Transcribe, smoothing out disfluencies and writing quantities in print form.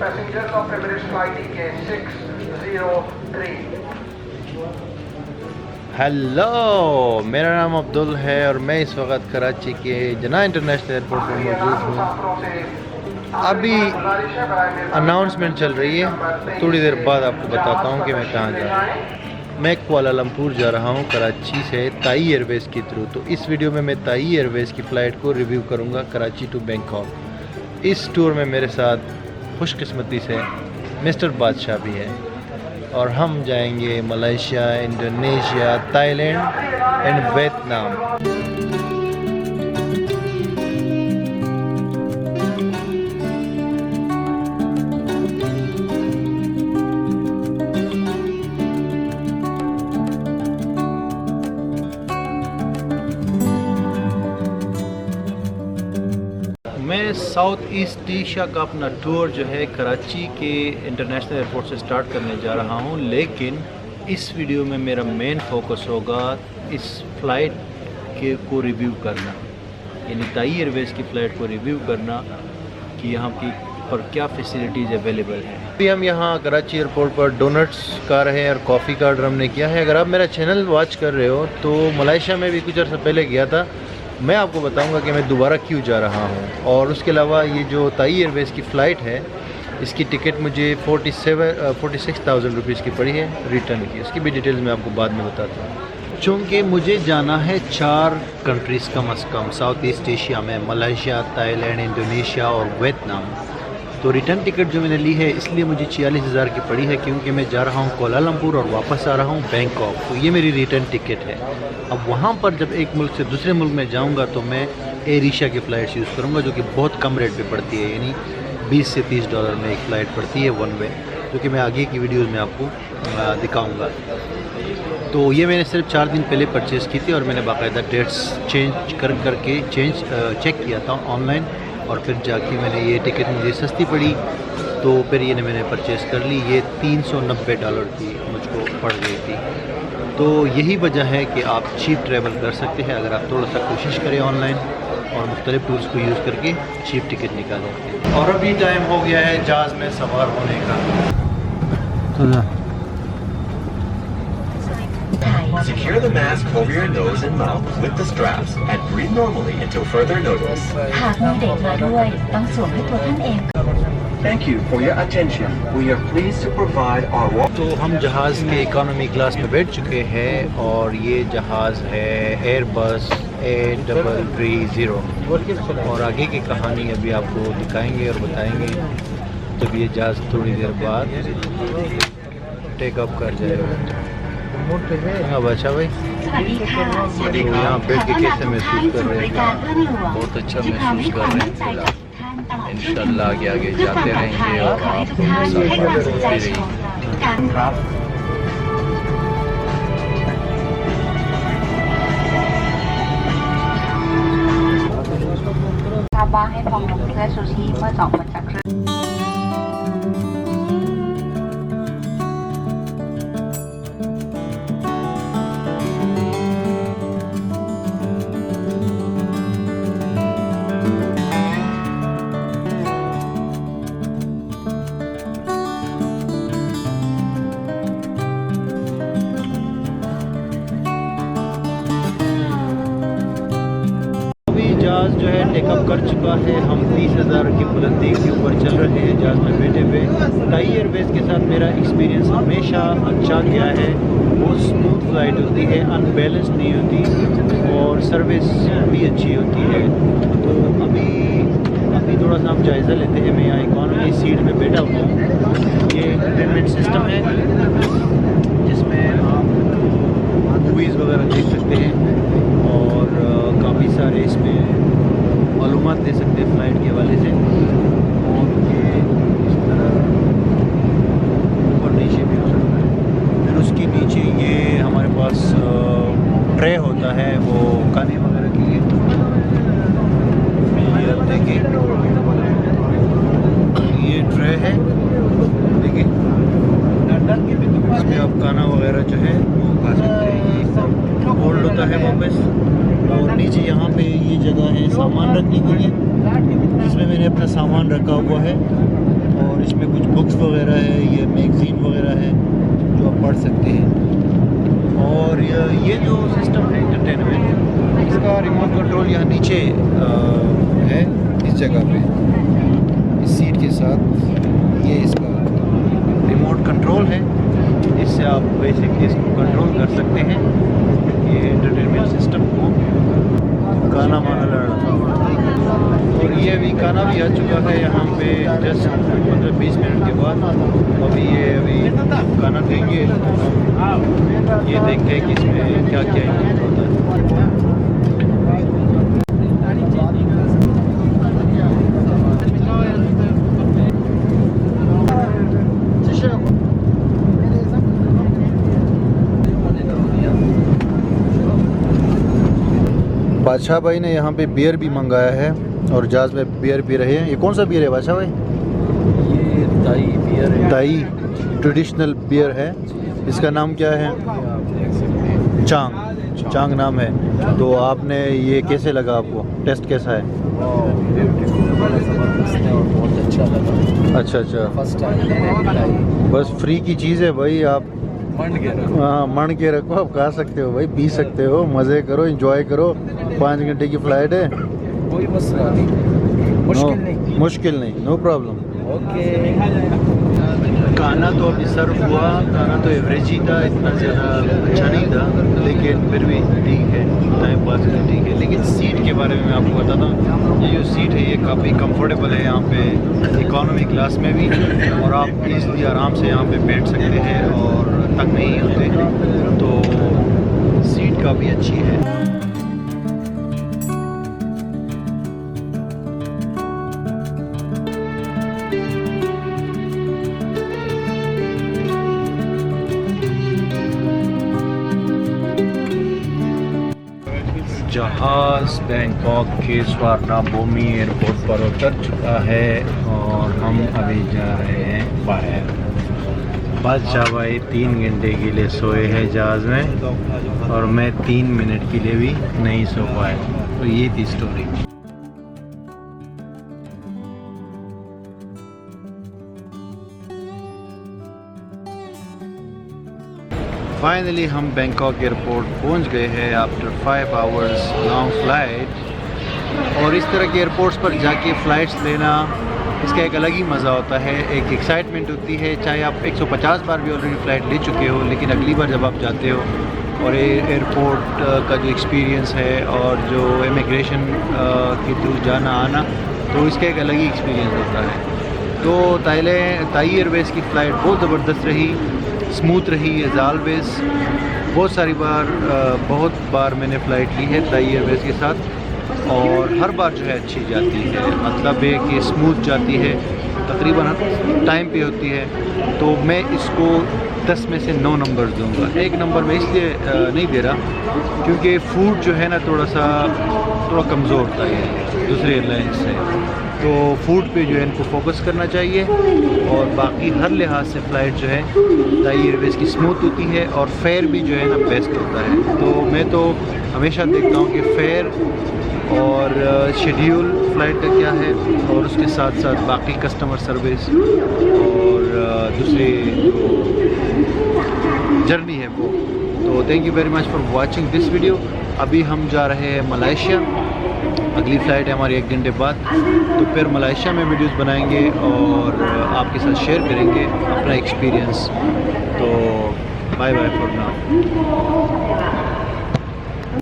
passengers of Emirates flight EK603. Hello, मेरा नाम अब्दुल है और मैं इस वक्त कराची के जना इंटरनेशनल एयरपोर्ट पर मौजूद हूँ। अभी अनाउंसमेंट चल रही है, थोड़ी देर बाद आपको बताता हूँ कि मैं कहाँ जा रहा हूँ। मैं कुआलालंपुर जा रहा हूँ कराची से ताई एयरवेज़ के थ्रू। तो इस वीडियो में मैं ताई एयरवेज़ की फ़्लाइट को रिव्यू करूँगा कराची टू बैंकॉक। इस टूर में मेरे साथ खुशकिस्मती से मिस्टर बादशाह भी है और हम जाएंगे Malaysia, Indonesia, Thailand and Vietnam. मैं साउथ ईस्ट एशिया का अपना टूर जो है कराची के इंटरनेशनल एयरपोर्ट से स्टार्ट करने जा रहा हूँ, लेकिन इस वीडियो में मेरा मेन फोकस होगा इस फ़्लाइट को रिव्यू करना, यानी ताई एयरवेज़ की फ़्लाइट को रिव्यू करना कि यहाँ की पर क्या फैसिलिटीज़ अवेलेबल हैं। अभी हम यहाँ कराची एयरपोर्ट पर डोनट्स खा रहे हैं और कॉफ़ी का ऑर्डर हमने किया है। अगर आप मेरा चैनल वॉच कर रहे हो तो मलेशिया में भी कुछ अर्सा पहले गया था, मैं आपको बताऊंगा कि मैं दोबारा क्यों जा रहा हूं। और उसके अलावा ये जो ताई एयरवेज़ की फ़्लाइट है, इसकी टिकट मुझे 46,000 रुपीज़ की पड़ी है रिटर्न की। उसकी भी डिटेल्स मैं आपको बाद में बताता हूँ। चूँकि मुझे जाना है 4 कंट्रीज़ कम अज़ कम साउथ ईस्ट एशिया में, मलेशिया, थाईलैंड, इंडोनेशिया और वियतनाम। तो रिटर्न टिकट जो मैंने ली है इसलिए मुझे 46,000 की पड़ी है, क्योंकि मैं जा रहा हूँ कुआलालंपुर और वापस आ रहा हूँ बैंकॉक। तो ये मेरी रिटर्न टिकट है। अब वहाँ पर जब एक मुल्क से दूसरे मुल्क में जाऊँगा तो मैं एयर एशिया की फ़्लाइट्स यूज़ करूँगा, जो कि बहुत कम रेट पे पड़ती है, यानी 20 से 30 डॉलर में एक फ़्लाइट पड़ती है वन वे, जो कि मैं आगे की वीडियोज़ में आपको दिखाऊँगा। तो ये मैंने सिर्फ 4 दिन पहले परचेज़ की थी और मैंने बाकायदा डेट्स चेंज करके चेक किया था ऑनलाइन, और फिर जाके मैंने ये टिकट मुझे सस्ती पड़ी तो फिर ये मैंने परचेज़ कर ली। ये 390 डॉलर की मुझको पड़ गई थी। तो यही वजह है कि आप चीप ट्रैवल कर सकते हैं अगर आप थोड़ा सा कोशिश करें ऑनलाइन और मुख्तलिफ टूल्स को यूज़ करके चीप टिकट निकालें। और अभी टाइम हो गया है जहाज़ में सवार होने का। Secure the mask over your nose and mouth with the straps and breathe normally until further notice. หากมีเด็กมาด้วยต้องสวมให้ตัวท่านเอง Thank you for your attention. We are pleased to provide our तो हम जहाज़ के इकोनॉमी क्लास में बैठ चुके हैं और ये जहाज़ है एयरबस A330 और आगे की कहानी अभी आपको दिखाएंगे और बताएंगे। जब ये जहाज़ थोड़ी देर बाद टेक ऑफ कर जाएगा। हाँ बादशाह भाई, สวัสดีค่ะ तो यहाँ बैठ के कैसे महसूस कर रहे हैं? बहुत अच्छा महसूस कर रहे हैं। इंशाल्लाह आगे आगे जाते रहेंगे और आप लोगों के साथ बातें होती रहेंगी। ทราบว่าให้มองลงเสื้อชูชีพเมื่อออกมาจากเครื่อง जहाज़ जो है टेकअप कर चुका है। हम 30,000 की बुलंदी के ऊपर चल रहे हैं जहाज़ में बैठे हुए। ताई एयरवेज़ के साथ मेरा एक्सपीरियंस हमेशा अच्छा गया है। बहुत स्मूथ फ्लाइट होती है, अनबैलेंस नहीं होती और सर्विस भी अच्छी होती है। तो अभी थोड़ा सा हम जायज़ा लेते हैं। मैं यहाँ इकॉनमी सीट में बैठा हुआ हूँ। ये एंटरटेनमेंट सिस्टम है जिसमें आप मूवीज़ वगैरह देख सकते हैं और काफ़ी सारे इसमें मालूमात दे सकते हैं फ़्लाइट के हवाले से। और ये इस तरह ऊपर नीचे भी हो सकता है। फिर उसके नीचे ये हमारे पास ट्रे होता है वो खाने वगैरह के लिए। ये आप देखें, ये ट्रे है, देखिए इसमें आप खाना वगैरह जो है वो खा सकते हैं। ये होल्ड होता है वापस। और नीचे यहाँ पे ये जगह है सामान रखने के लिए, जिसमें मैंने अपना सामान रखा हुआ है। और इसमें कुछ बुक्स वगैरह है, ये मैगज़ीन वगैरह है जो आप पढ़ सकते हैं। और ये जो सिस्टम है एंटरटेनमेंट, इसका रिमोट कंट्रोल यहाँ नीचे है इस जगह पे, इस सीट के साथ ये इसका रिमोट कंट्रोल है। इससे आप बेसिकली इसको कंट्रोल कर सकते हैं, ये एंटरटेनमेंट सिस्टम को। गाना माना लड़ रहा था और ये अभी गाना भी आ चुका है यहाँ पे जस्ट 15-20 मिनट के बाद। अभी गाना देंगे, ये देखते हैं कि इसमें क्या क्या इंक्लूड होता है। बादशाह भाई ने यहाँ पे बियर भी मंगाया है और जहाज़ में बियर पी रहे हैं। ये कौन सा बियर है बादशाह भाई? ये ताई बियर है, ताई ट्रेडिशनल बियर है। इसका नाम क्या है? चांग नाम है। तो आपने ये कैसे लगा आपको? टेस्ट कैसा है? बहुत अच्छा लगा। अच्छा फर्स्ट टाइम बस फ्री की चीज़ है भाई, आप मन के हाँ मन के रखो, आप खा सकते हो भाई, पी सकते हो, मज़े करो, एंजॉय करो। 5 घंटे की फ़्लाइट है, कोई मसला नहीं, मुश्किल नहीं, नो प्रॉब्लम। ओके। खाना तो अभी सर्व हुआ, खाना तो एवरेज ही था, इतना ज़्यादा अच्छा नहीं था, लेकिन फिर भी ठीक है, टाइम पास के ठीक है। लेकिन सीट के बारे में मैं आपको बताता हूँ, ये जो सीट है ये काफ़ी कंफर्टेबल है यहाँ पे, इकॉनमी क्लास में भी, और आप ईज़िली आराम से यहाँ पे बैठ सकते हैं और तंग नहीं होते, तो सीट काफ़ी अच्छी है। जहाज़ बैंकॉक के स्वर्णाभूमि एयरपोर्ट पर उतर चुका है और हम अभी जा रहे हैं बाहर। बादशाह भाई 3 घंटे के लिए सोए हैं जहाज़ में और मैं 3 मिनट के लिए भी नहीं सो पाया। तो ये थी स्टोरी। फाइनली हम बैंकॉक एयरपोर्ट पहुंच गए हैं आफ्टर 5 आवर्स लॉन्ग फ़्लाइट। और इस तरह के एयरपोर्ट्स पर जाके फ़्लाइट्स लेना, इसका एक अलग ही मज़ा होता है, एक एक्साइटमेंट होती है। चाहे आप 150 बार भी ऑलरेडी फ़्लाइट ले चुके हो, लेकिन अगली बार जब आप जाते हो और एयरपोर्ट का जो एक्सपीरियंस है और जो इमिग्रेशन के थ्रू जाना आना, तो इसका एक अलग ही एक्सपीरियंस होता है। तो ताई एयरवेज़ की फ़्लाइट बहुत ज़बरदस्त रही, स्मूथ रही एज ऑलवेज़। बहुत बार मैंने फ़्लाइट ली है ताई एयरवेज़ के साथ और हर बार जो है अच्छी जाती है, मतलब है कि स्मूथ जाती है, तकरीबन टाइम पे होती है। तो मैं इसको 10 में से 9 नंबर दूंगा। 1 नंबर मैं इसलिए नहीं दे रहा क्योंकि फ़ूड जो है ना थोड़ा कमज़ोर होता है दूसरे एयरलाइंस से, तो फूड पे जो है इनको फोकस करना चाहिए। और बाकी हर लिहाज से फ़्लाइट जो है ताई एयरवेज़ की स्मूथ होती है और फेयर भी जो है ना बेस्ट होता है। तो मैं तो हमेशा देखता हूँ कि फेयर और शेड्यूल फ़्लाइट का क्या है और उसके साथ साथ बाकी कस्टमर सर्विस और दूसरी जर्नी है वो। तो thank you very much for watching this video. अभी हम जा रहे हैं मलेशिया, अगली फ़्लाइट है हमारी 1 घंटे बाद। तो फिर मलेशिया में वीडियोस बनाएंगे और आपके साथ शेयर करेंगे अपना एक्सपीरियंस। तो बाय बाय फॉर नाउ।